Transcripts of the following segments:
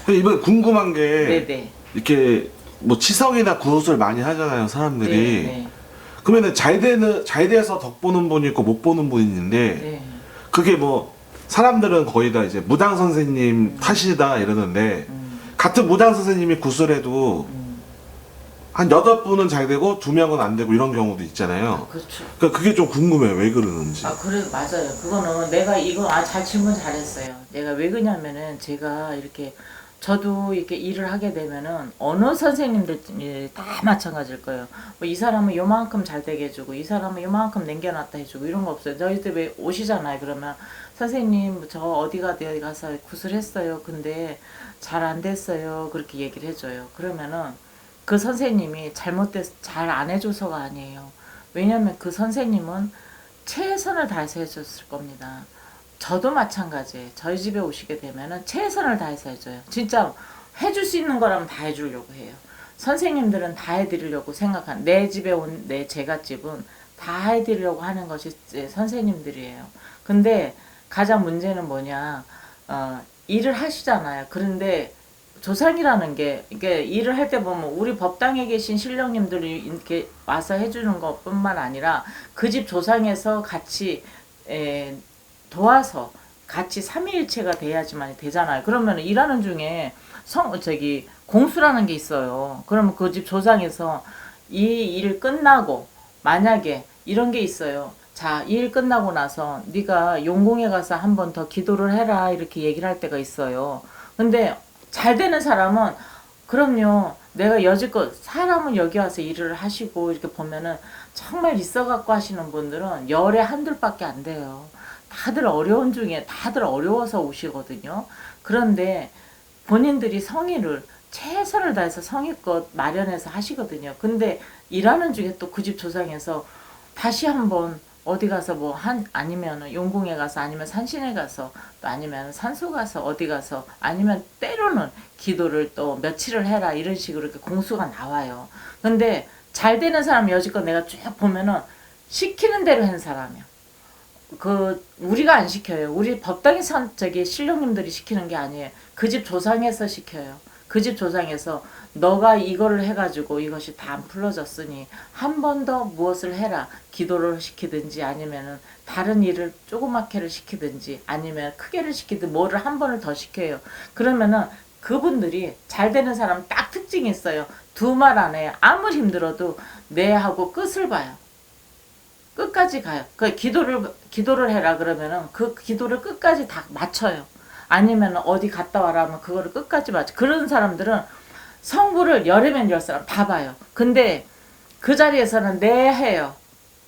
이번에 궁금한 게 네네. 이렇게 뭐 치성이나 구슬 많이 하잖아요, 사람들이. 네. 그러면은 잘 돼서 덕 보는 분이 있고 못 보는 분이 있는데 네. 그게 뭐 사람들은 거의 다 이제 무당 선생님 탓이다 이러는데 같은 무당 선생님이 구슬해도 한 8분은 잘 되고 2명은 안 되고 이런 경우도 있잖아요. 그렇죠. 그러니까 그게 좀 궁금해요. 왜 그러는지. 그래, 맞아요. 그거는 내가 이거, 잘 질문 잘했어요. 내가 왜 그러냐면은, 제가 이렇게, 저도 이렇게 일을 하게 되면은, 어느 선생님들이 다 마찬가지일 거예요. 뭐 이 사람은 요만큼 잘 되게 해주고, 이 사람은 요만큼 남겨놨다 해주고, 이런 거 없어요. 저희들 왜 오시잖아요. 그러면, 선생님, 저 어디 가서 구슬했어요. 근데 잘 안 됐어요. 그렇게 얘기를 해줘요. 그러면은, 그 선생님이 잘 안 해줘서가 아니에요. 왜냐면 그 선생님은 최선을 다해서 해줬을 겁니다. 저도 마찬가지예요. 저희 집에 오시게 되면은 최선을 다해서 해줘요. 진짜 해줄 수 있는 거라면 다 해주려고 해요. 선생님들은 다 해드리려고 내 집에 온 내 제갓집은 다 해드리려고 하는 것이 선생님들이에요. 근데 가장 문제는 뭐냐, 일을 하시잖아요. 그런데 조상이라는 게, 이게 일을 할 때 보면 우리 법당에 계신 신령님들이 이렇게 와서 해주는 것뿐만 아니라 그 집 조상에서 같이 도와서 같이 삼위일체가 돼야지만 되잖아요. 그러면 일하는 중에 공수라는 게 있어요. 그러면 그 집 조상에서 이 일 끝나고 만약에 이런 게 있어요. 자, 이 일 끝나고 나서 네가 용궁에 가서 한 번 더 기도를 해라 이렇게 얘기를 할 때가 있어요. 근데 잘 되는 사람은 그럼요. 내가 여지껏 사람은 여기 와서 일을 하시고 이렇게 보면은 정말 있어갖고 하시는 분들은 열에 한둘밖에 안 돼요. 다들 어려운 중에 다들 어려워서 오시거든요. 그런데 본인들이 성의를 최선을 다해서 성의껏 마련해서 하시거든요. 근데 일하는 중에 또 그 집 조상에서 다시 한번 어디 가서 아니면 용궁에 가서 아니면 산신에 가서 또 아니면 산소 가서 어디 가서 아니면 때로는 기도를 또 며칠을 해라 이런 식으로 이렇게 공수가 나와요. 근데 잘 되는 사람 여지껏 내가 쭉 보면은 시키는 대로 한 사람이야. 우리가 안 시켜요. 우리 법당에 신령님들이 시키는 게 아니에요. 그 집 조상에서 시켜요. 그 집 조상에서 너가 이거를 해가지고 이것이 다 안 풀어졌으니 한 번 더 무엇을 해라. 기도를 시키든지 아니면은 다른 일을 조그맣게를 시키든지 아니면 크게를 시키든 뭐를 한 번을 더 시켜요. 그러면은 그분들이 잘 되는 사람 딱 특징이 있어요. 두 말 안에 아무리 힘들어도 네 하고 끝을 봐요. 끝까지 가요. 기도를 해라 그러면은 그 기도를 끝까지 다 맞춰요. 아니면 어디 갔다 와라 하면 그거를 끝까지 맞춰. 그런 사람들은 성부를 열이면 열 사람 다 봐요. 근데 그 자리에서는 네 해요.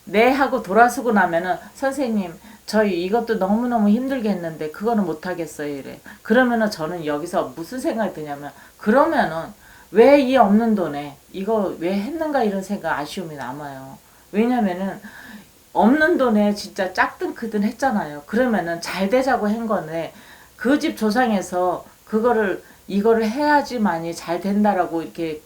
네 하고 돌아서고 나면은 선생님 저희 이것도 너무너무 힘들게 했는데 그거는 못하겠어요 이래. 그러면은 저는 여기서 무슨 생각이 드냐면 그러면은 왜 이 없는 돈에 이거 왜 했는가 이런 생각 아쉬움이 남아요. 왜냐면은 없는 돈에 진짜 짝든 크든 했잖아요. 그러면은 잘 되자고 한 건데 그 집 조상에서 이거를 해야지만이 잘 된다라고 이렇게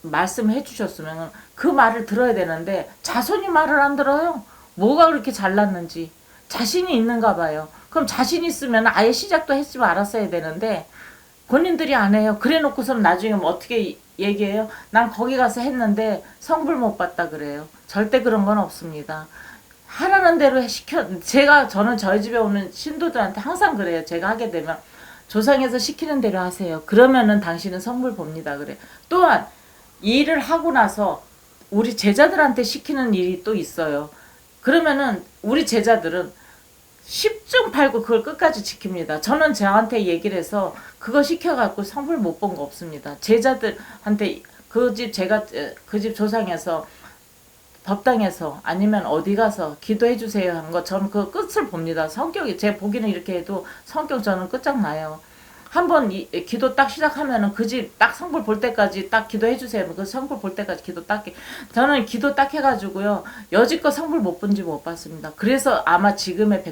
말씀해 주셨으면 그 말을 들어야 되는데 자손이 말을 안 들어요. 뭐가 그렇게 잘났는지 자신이 있는가 봐요. 그럼 자신 있으면 아예 시작도 했지 말았어야 되는데 본인들이 안 해요. 그래 놓고서는 나중에 어떻게 얘기해요? 난 거기 가서 했는데 성불 못 받다 그래요. 절대 그런 건 없습니다. 하라는 대로 저는 저희 집에 오는 신도들한테 항상 그래요. 제가 하게 되면 조상에서 시키는 대로 하세요. 그러면은 당신은 성불 봅니다. 그래. 또한 일을 하고 나서 우리 제자들한테 시키는 일이 또 있어요. 그러면은 우리 제자들은 10중 8구 그걸 끝까지 지킵니다. 저는 저한테 얘기를 해서 그거 시켜갖고 성불 못 본 거 없습니다. 제자들한테 그 집 조상에서 법당에서 아니면 어디 가서 기도해 주세요 한 거 저는 그 끝을 봅니다. 성격이 제 보기는 이렇게 해도 성격 저는 끝장나요. 한번 기도 딱 시작하면은 그 집 딱 성불 볼 때까지 딱 기도해 주세요. 그 성불 볼 때까지 기도 딱 해. 저는 기도 딱 해가지고요. 여지껏 성불 못 본지 못 봤습니다. 그래서 아마 지금의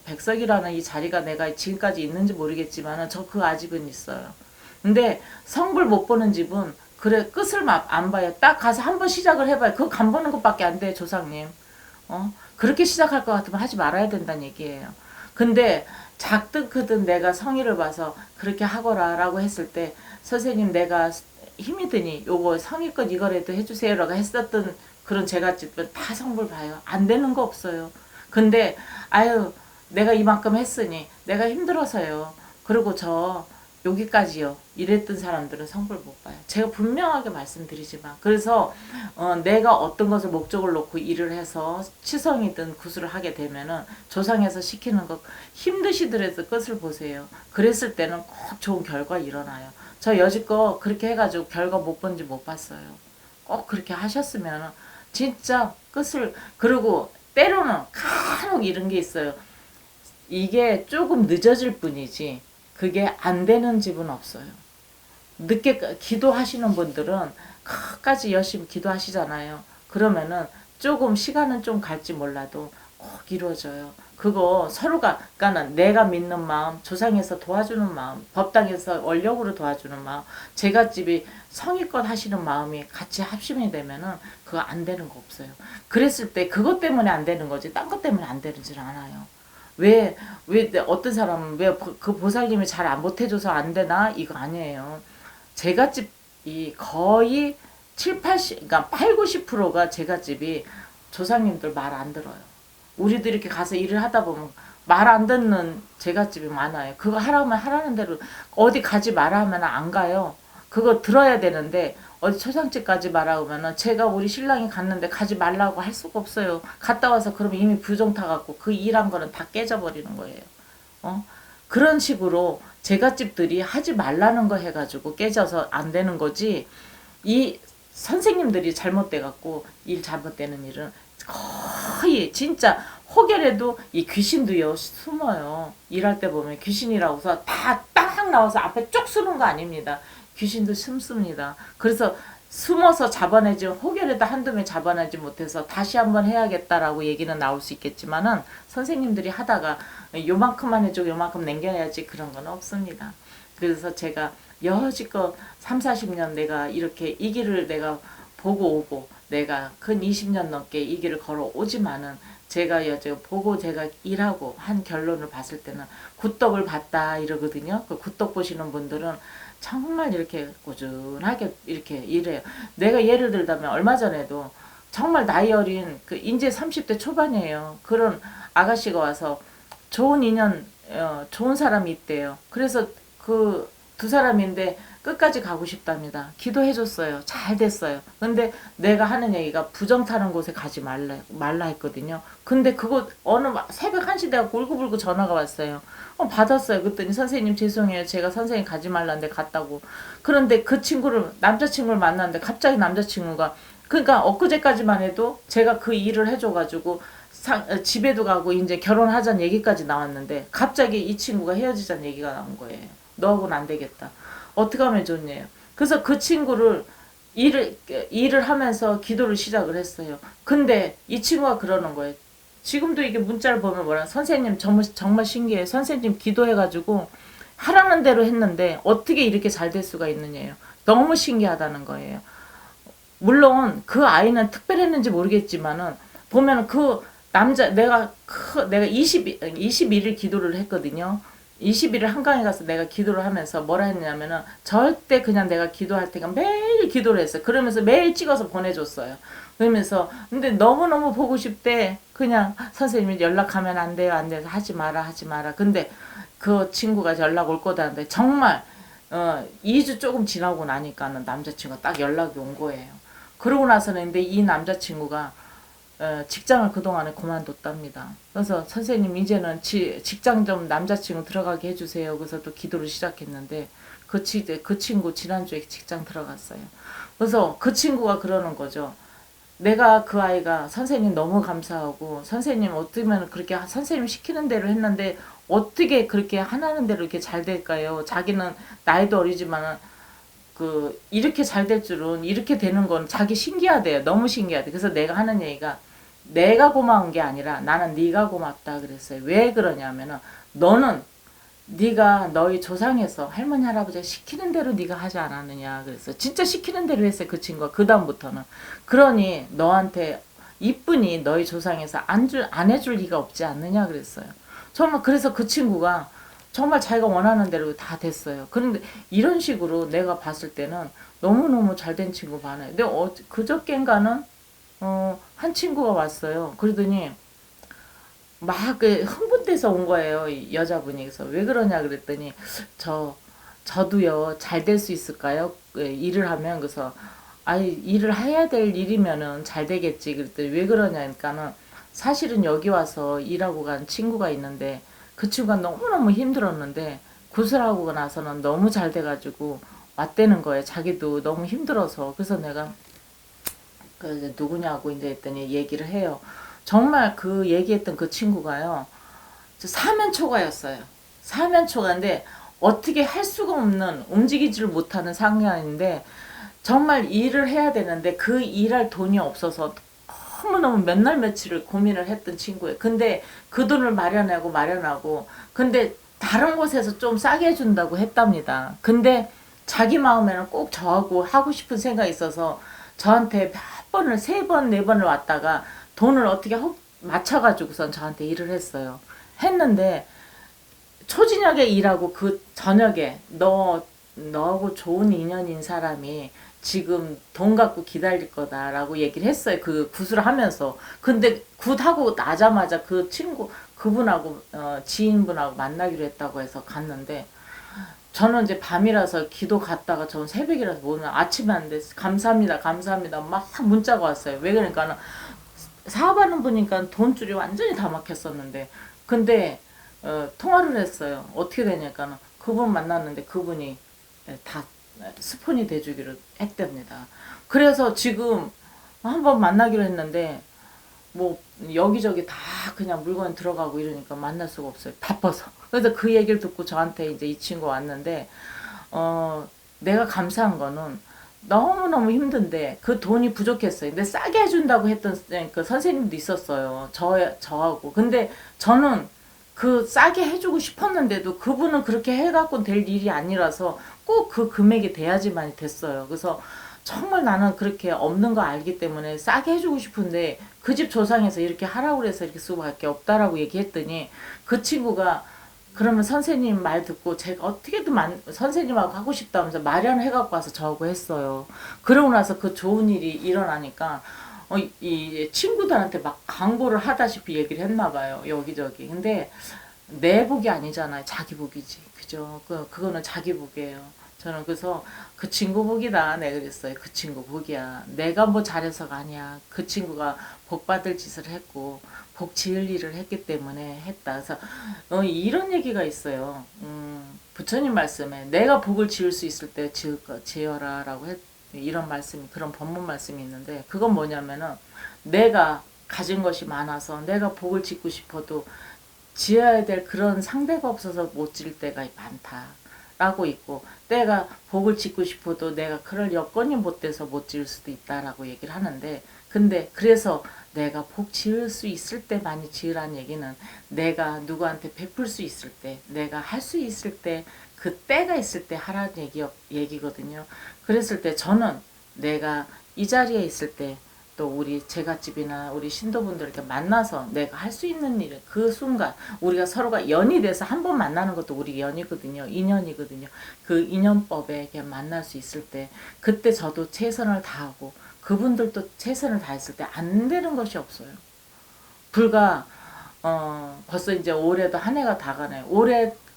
백석이라는 이 자리가 내가 지금까지 있는지 모르겠지만은 저 그 아직은 있어요. 근데 성불 못 보는 집은 그래 끝을 안 봐요. 딱 가서 한번 시작을 해봐요. 그거 간 보는 것밖에 안 돼요, 조상님. 그렇게 시작할 것 같으면 하지 말아야 된다는 얘기예요. 근데 작든 크든 내가 성의를 봐서 그렇게 하거라라고 했을 때 선생님 내가 힘이 드니 요거 성의껏 이거라도 해주세요라고 했었던 그런 제갓집은 다 성불 봐요. 안 되는 거 없어요. 근데 아유 내가 이만큼 했으니 내가 힘들어서요. 그리고 저 여기까지요. 이랬던 사람들은 성불 못 봐요. 제가 분명하게 말씀드리지만 그래서 내가 어떤 것을 목적을 놓고 일을 해서 치성이든 구술을 하게 되면은 조상에서 시키는 거 힘드시더라도 끝을 보세요. 그랬을 때는 꼭 좋은 결과 일어나요. 저 여지껏 그렇게 해가지고 결과 못 본지 못 봤어요. 꼭 그렇게 하셨으면 진짜 끝을 그리고 때로는 간혹 이런 게 있어요. 이게 조금 늦어질 뿐이지 그게 안 되는 집은 없어요. 늦게 기도하시는 분들은 끝까지 열심히 기도하시잖아요. 그러면은 조금 시간은 좀 갈지 몰라도 꼭 이루어져요. 그거 서로가 그러니까 내가 믿는 마음, 조상에서 도와주는 마음, 법당에서 원력으로 도와주는 마음, 제갓집이 성의껏 하시는 마음이 같이 합심이 되면은 그거 안 되는 거 없어요. 그랬을 때 그것 때문에 안 되는 거지 딴 것 때문에 안 되지는 않아요. 왜 어떤 사람은 왜 그 보살님이 잘 안 보태줘서 안 되나? 이거 아니에요. 제갓집이 거의 7, 80, 그러니까 8, 90%가 제갓집이 조상님들 말 안 들어요. 우리도 이렇게 가서 일을 하다 보면 말 안 듣는 제갓집이 많아요. 그거 하라면 하라는 대로 어디 가지 마라 하면 안 가요. 그거 들어야 되는데 어디 초상집까지 말하면은 제가 우리 신랑이 갔는데 가지 말라고 할 수가 없어요. 갔다 와서 그러면 이미 부정 타갖고 그 일한 거는 다 깨져버리는 거예요. 그런 식으로 제갓집들이 하지 말라는 거 해가지고 깨져서 안 되는 거지. 이 선생님들이 잘못돼갖고 일 잘못되는 일은 거의 진짜 혹여라도 이 귀신도요 숨어요. 일할 때 보면 귀신이라고서 다 딱 나와서 앞에 쭉 쓰는 거 아닙니다. 귀신도 숨습니다. 그래서 숨어서 잡아내지 혹여라도 한두 명 잡아내지 못해서 다시 한번 해야겠다라고 얘기는 나올 수 있겠지만은 선생님들이 하다가 요만큼만 해주고 요만큼 남겨야지 그런 건 없습니다. 그래서 제가 여지껏 3, 40년 내가 이렇게 이 길을 내가 보고 오고 내가 근 20년 넘게 이 길을 걸어오지만은 제가 여제 보고 제가 일하고 한 결론을 봤을 때는 굿덕을 봤다 이러거든요. 그 굿덕 보시는 분들은 정말 이렇게 꾸준하게 이렇게 일해요. 내가 예를 들자면 얼마 전에도 정말 나이 어린 그 이제 30대 초반이에요. 그런 아가씨가 와서 좋은 인연, 좋은 사람이 있대요. 그래서 그 두 사람인데 끝까지 가고 싶답니다. 기도해줬어요. 잘 됐어요. 근데 내가 하는 얘기가 부정 타는 곳에 가지 말라 했거든요. 근데 그거 어느 새벽 1시 돼갖고 울고불고 전화가 왔어요. 받았어요. 그랬더니 선생님 죄송해요. 제가 선생님 가지 말라는데 갔다고. 그런데 그 친구를 남자친구를 만났는데 갑자기 남자친구가 그러니까 엊그제까지만 해도 제가 그 일을 해줘가지고 집에도 가고 이제 결혼하자는 얘기까지 나왔는데 갑자기 이 친구가 헤어지자는 얘기가 나온 거예요. 너하고는 안 되겠다. 어떻게 하면 좋냐요. 그래서 그 친구를 일을 하면서 기도를 시작을 했어요. 근데 이 친구가 그러는 거예요. 지금도 이게 문자를 보면 뭐라 선생님 정말 신기해요. 선생님 기도해가지고 하라는 대로 했는데 어떻게 이렇게 잘 될 수가 있느냐요. 너무 신기하다는 거예요. 물론 그 아이는 특별했는지 모르겠지만은 보면은 그 남자 내가 21일 기도를 했거든요. 20일을 한강에 가서 내가 기도를 하면서 뭐라 했냐면은 절대 그냥 내가 기도할 때가 매일 기도를 했어요. 그러면서 매일 찍어서 보내줬어요. 그러면서 근데 너무너무 보고 싶대. 그냥 선생님이 연락하면 안 돼요. 안 돼서 하지 마라. 근데 그 친구가 연락 올 거다 하는데 정말 2주 조금 지나고 나니까는 남자친구가 딱 연락이 온 거예요. 그러고 나서는 근데 이 남자친구가 직장을 그동안에 그만뒀답니다. 그래서 선생님 이제는 직장 좀 남자친구 들어가게 해주세요. 그래서 또 기도를 시작했는데 그 친구 지난주에 직장 들어갔어요. 그래서 그 친구가 그러는 거죠. 내가 그 아이가 선생님 너무 감사하고 선생님 어쩌면 그렇게 선생님 시키는 대로 했는데 어떻게 그렇게 하라는 대로 이렇게 잘 될까요? 자기는 나이도 어리지만 이렇게 잘 될 줄은 이렇게 되는 건 자기 신기하대요. 너무 신기하대. 그래서 내가 하는 얘기가 내가 고마운 게 아니라 나는 네가 고맙다 그랬어요. 왜 그러냐면은 너는 네가 너희 조상에서 할머니 할아버지가 시키는 대로 네가 하지 않았느냐 그랬어요. 진짜 시키는 대로 했어요. 그 친구가 그 다음부터는. 그러니 너한테 이쁜이 너희 조상에서 안 해줄 리가 없지 않느냐 그랬어요. 정말 그래서 그 친구가 정말 자기가 원하는 대로 다 됐어요. 그런데 이런 식으로 내가 봤을 때는 너무너무 잘 된 친구 많아요. 근데 그저껜가는 한 친구가 왔어요. 그러더니 막 흥분돼서 온 거예요. 이 여자분이. 그래서 왜 그러냐 그랬더니 저도요 잘 될 수 있을까요? 일을 하면. 그래서 아니 일을 해야 될 일이면은 잘 되겠지. 그랬더니 왜 그러냐니까는 사실은 여기 와서 일하고 간 친구가 있는데 그 친구가 너무너무 힘들었는데 구슬하고 나서는 너무 잘 돼가지고 왔다는 거예요. 자기도 너무 힘들어서. 그래서 내가 그 누구냐고 이제 했더니 얘기를 해요. 정말 그 얘기했던 그 친구가요. 사면초가였어요. 사면초가인데 어떻게 할 수가 없는 움직이지를 못하는 상황인데 정말 일을 해야 되는데 그 일할 돈이 없어서 너무너무 몇 날 며칠을 고민을 했던 친구예요. 근데 그 돈을 마련하고 근데 다른 곳에서 좀 싸게 해준다고 했답니다. 근데 자기 마음에는 꼭 저하고 하고 싶은 생각이 있어서 저한테 몇 번을 3번 4번을 왔다가 돈을 어떻게 맞춰가지고선 저한테 일을 했어요. 했는데 초저녁에 일하고 그 저녁에 너하고 좋은 인연인 사람이 지금 돈 갖고 기다릴 거다라고 얘기를 했어요. 그 굿을 하면서. 근데 굿하고 나자마자 그 친구 그분하고 지인분하고 만나기로 했다고 해서 갔는데 저는 이제 밤이라서 기도 갔다가 저는 새벽이라서 못 나. 아침에 안 됐어. 감사합니다. 막 문자가 왔어요. 왜 그러니까는 사업하는 분이니까 돈줄이 완전히 다 막혔었는데 근데 통화를 했어요. 어떻게 되냐니까는 그분 만났는데 그분이 다 스폰이 돼주기로 했답니다. 그래서 지금 한번 만나기로 했는데 뭐 여기저기 다 그냥 물건 들어가고 이러니까 만날 수가 없어요. 바빠서. 그래서 그 얘기를 듣고 저한테 이제 이 친구 왔는데 내가 감사한 거는 너무너무 힘든데 그 돈이 부족했어요. 근데 싸게 해준다고 했던 그 선생님도 있었어요. 저하고. 근데 저는 그 싸게 해주고 싶었는데도 그분은 그렇게 해갖고 될 일이 아니라서 꼭 그 금액이 돼야지만 됐어요. 그래서 정말 나는 그렇게 없는 거 알기 때문에 싸게 해주고 싶은데 그 집 조상에서 이렇게 하라고 해서 이렇게 수밖에 없다라고 얘기했더니 그 친구가 그러면 선생님 말 듣고 제가 어떻게든 선생님하고 하고 싶다면서 마련해갖고 와서 저하고 했어요. 그러고 나서 그 좋은 일이 일어나니까 이 친구들한테 막 광고를 하다시피 얘기를 했나 봐요. 여기저기. 근데 내 복이 아니잖아요. 자기 복이지. 그죠? 그거는 자기 복이에요. 저는 그래서 그 친구 복이다. 내 그랬어요. 그 친구 복이야. 내가 뭐 잘해서가 아니야. 그 친구가 복 받을 짓을 했고 복 지을 일을 했기 때문에 했다. 그래서 이런 얘기가 있어요. 부처님 말씀에 내가 복을 지을 수 있을 때 지어라라고 이런 말씀이 그런 법문 말씀이 있는데 그건 뭐냐면은 내가 가진 것이 많아서 내가 복을 짓고 싶어도 지어야 될 그런 상대가 없어서 못 지을 때가 많다라고 있고 내가 복을 짓고 싶어도 내가 그럴 여건이 못 돼서 못 지을 수도 있다라고 얘기를 하는데 근데 그래서 내가 복 지을 수 있을 때 많이 지으라는 얘기는 내가 누구한테 베풀 수 있을 때 내가 할 수 있을 때 그 때가 있을 때 하라는 얘기거든요. 그랬을 때 저는 내가 이 자리에 있을 때 또 우리 제갓집이나 우리 신도분들 이렇게 만나서 내가 할 수 있는 일을 그 순간 우리가 서로가 연이 돼서 한 번 만나는 것도 우리 연이거든요. 인연이거든요. 그 인연법에 이렇게 만날 수 있을 때 그때 저도 최선을 다하고 그분들도 최선을 다했을 때 안 되는 것이 없어요. 불과 벌써 이제 올해도 한 해가 다 가네요.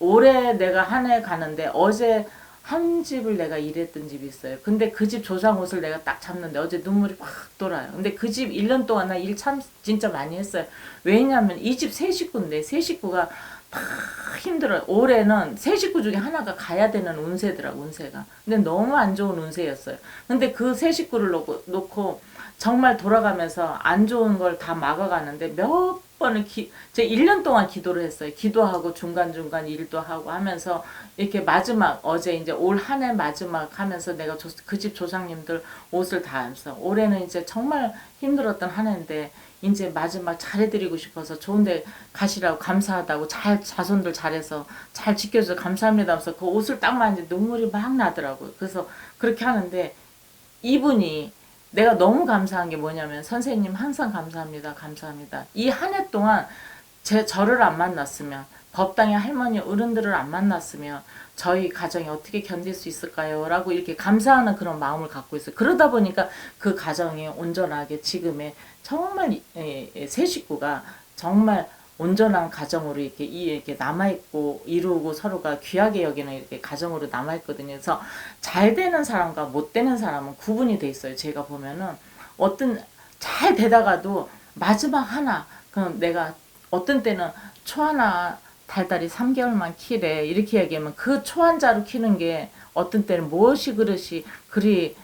올해 내가 한 해 가는데 어제 한 집을 내가 일했던 집이 있어요. 근데 그 집 조상 옷을 내가 딱 잡는데 어제 눈물이 팍 돌아요. 근데 그 집 1년 동안 나 일 참 진짜 많이 했어요. 왜냐면 이 집 세 식구인데 세 식구가 다 힘들어요. 올해는 세 식구 중에 하나가 가야 되는 운세더라 운세가. 근데 너무 안 좋은 운세였어요. 근데 그 세 식구를 놓고 정말 돌아가면서 안 좋은 걸 다 막아가는데 몇 번을 제가 1년 동안 기도를 했어요. 기도하고 중간중간 일도 하고 하면서 이렇게 마지막 어제 이제 올 한 해 마지막 하면서 내가 그 집 조상님들 옷을 다 하면서 올해는 이제 정말 힘들었던 한 해인데 이제 마지막 잘해드리고 싶어서 좋은데 가시라고 감사하다고 자손들 잘해서 잘 지켜줘서 감사합니다 하면서 그 옷을 딱 만지는데 눈물이 막 나더라고요. 그래서 그렇게 하는데 이분이 내가 너무 감사한 게 뭐냐면 선생님 항상 감사합니다. 감사합니다. 이 한 해 동안 저를 안 만났으면, 법당의 할머니 어른들을 안 만났으면 저희 가정이 어떻게 견딜 수 있을까요? 라고 이렇게 감사하는 그런 마음을 갖고 있어요. 그러다 보니까 그 가정이 온전하게 지금의 정말 세 식구가 정말 온전한 가정으로 이렇게 남아있고 이루고 서로가 귀하게 여기는 이렇게 가정으로 남아있거든요. 그래서 잘 되는 사람과 못 되는 사람은 구분이 돼 있어요. 제가 보면은 어떤 잘 되다가도 마지막 하나, 그럼 내가 어떤 때는 초 하나 달달이 3개월만 키래 이렇게 얘기하면 그 초한자로 키는 게 어떤 때는 무엇이 그릇이 그리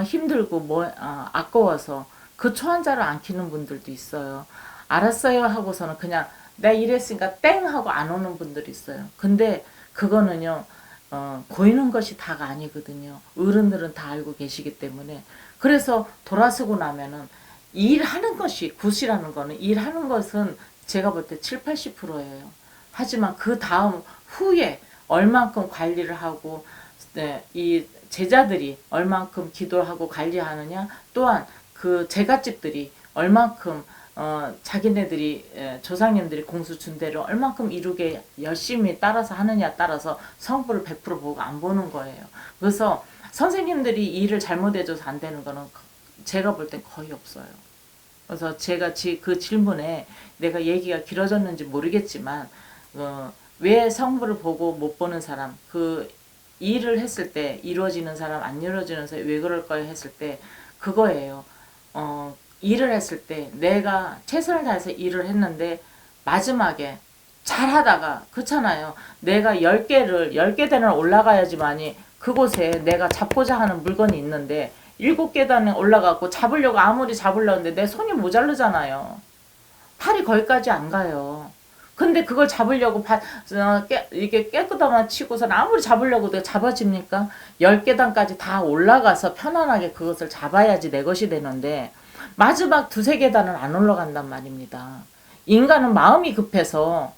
힘들고 아까워서 그 초한자로 안 키는 분들도 있어요. 알았어요 하고서는 그냥 내가 이랬으니까 땡 하고 안 오는 분들이 있어요. 근데 그거는요 보이는 것이 다가 아니거든요. 어른들은 다 알고 계시기 때문에. 그래서 돌아서고 나면은 일하는 것이 굿이라는 거는, 일하는 것은 제가 볼 때 7, 80%예요. 하지만 그 다음 후에 얼만큼 관리를 하고 이 제자들이 얼만큼 기도하고 관리하느냐, 또한 그 제갓집들이 얼만큼 자기네들이 조상님들이 공수 준 대로 얼만큼 이루게 열심히 따라서 하느냐 따라서 성부를 100% 보고 안 보는 거예요. 그래서 선생님들이 일을 잘못해줘서 안 되는 거는 제가 볼 땐 거의 없어요. 그래서 제가 그 질문에 내가 얘기가 길어졌는지 모르겠지만 왜 성부를 보고 못 보는 사람, 그 일을 했을 때 이루어지는 사람 안 이루어지는 사람 왜 그럴까요 했을 때 그거예요. 일을 했을 때 내가 최선을 다해서 일을 했는데 마지막에 잘하다가 그렇잖아요. 내가 10계단을 올라가야지만이 그곳에 내가 잡고자 하는 물건이 있는데 7계단에 올라가고 잡으려고 아무리 잡으려고 하는데 내 손이 모자르잖아요. 팔이 거기까지 안 가요. 근데 그걸 잡으려고 이렇게 깨끗하만 치고선 아무리 잡으려고 내가 잡아집니까? 10계단까지 다 올라가서 편안하게 그것을 잡아야지 내 것이 되는데 마지막 2-3계단은 안 올라간단 말입니다. 인간은 마음이 급해서,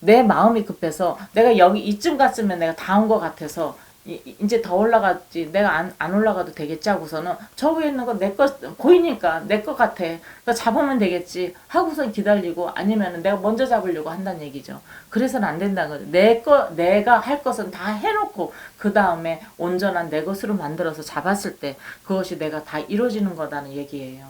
내 마음이 급해서 내가 여기 이쯤 갔으면 내가 다 온 것 같아서 이제 더 올라갔지, 내가 안 올라가도 되겠지 하고서는 저 위에 있는 거 내 거 보이니까 내 거 같아, 그러니까 잡으면 되겠지 하고선 기다리고, 아니면 내가 먼저 잡으려고 한다는 얘기죠. 그래서는 안 된다는 거죠. 내가 할 것은 다 해놓고 그 다음에 온전한 내 것으로 만들어서 잡았을 때 그것이 내가 다 이루어지는 거다는 얘기예요.